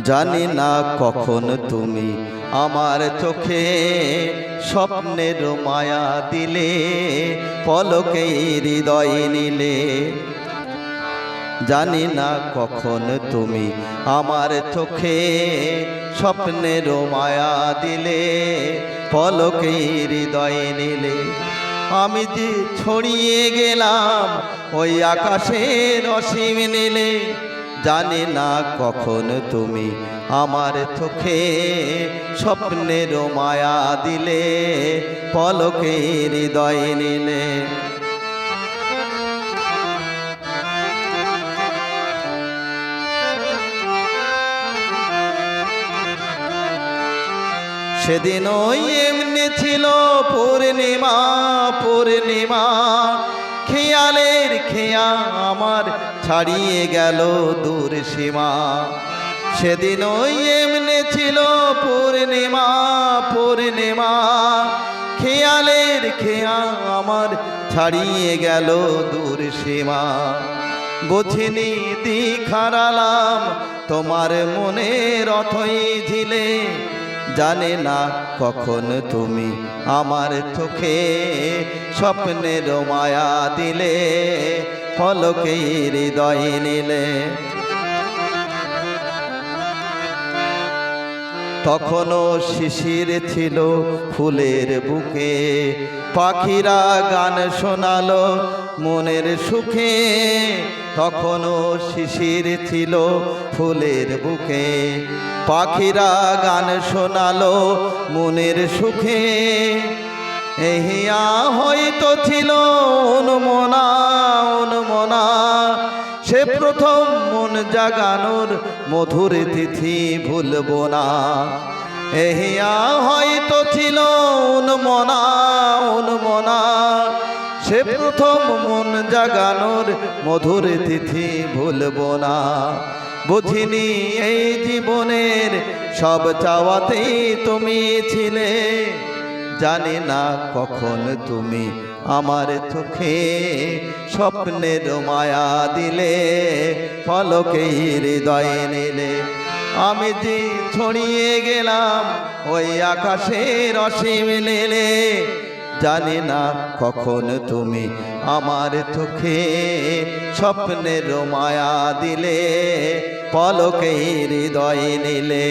জানি না কখন তুমি আমার চোখে স্বপ্নের মায়া দিলে, পলকে হৃদয় নিলে। জানি না কখন তুমি আমার চোখে স্বপ্নের মায়া দিলে, পলকে হৃদয় নিলে। আমি যে ছড়িয়ে গেলাম ওই আকাশের অসীম নীলে, জানি না কখন তুমি আমার চোখে স্বপ্নের মায়া দিলে, পলকে হৃদয় নিলে। সেদিন ওই এমনি ছিল পূর্ণিমা পূর্ণিমা, খেয়ালের খেয়া আমার ছাড়িয়ে গেল দূর সীমা। সেদিন ওই এমনি ছিল পূর্ণিমা পূর্ণিমা, খেয়ালের খেয়া আমার ছাড়িয়ে গেল দূর সীমা। বুঝিনি দিক হারালাম তোমার মনের অথই ঝিলে, জানে না কখন তুমি আমার চোখে স্বপ্নের মায়া দিলে, পলকে হৃদয় নিলে। তখনও শিশির ছিল ফুলের বুকে, পাখিরা গান শোনালো মনের সুখে। তখনও শিশির ছিল ফুলের বুকে, পাখিরা গান শোনালো মনের সুখে। এহিয়া হয়তো ছিল উন্মনা উন্মনা, সে প্রথম মন জাগানোর মধুর তিথি ভুলবো না। এহিয়া হয়তো ছিল উন্মনা উন্মনা, সে প্রথম মন জাগানোর মধুর তিথি ভুলবো না। বুঝিনি এই জীবনের সব চাওয়াতেই তুমি ছিলে, জানি না কখন তুমি আমার চোখে স্বপ্নের মায়া দিলে, পলকে হৃদয় নিলে। আমি যে ছড়িয়ে গেলাম ওই আকাশের অসীম নীলে, জানি না কখন তুমি আমার চোখে স্বপ্নের মায়া দিলে, পলকে হৃদয় নিলে।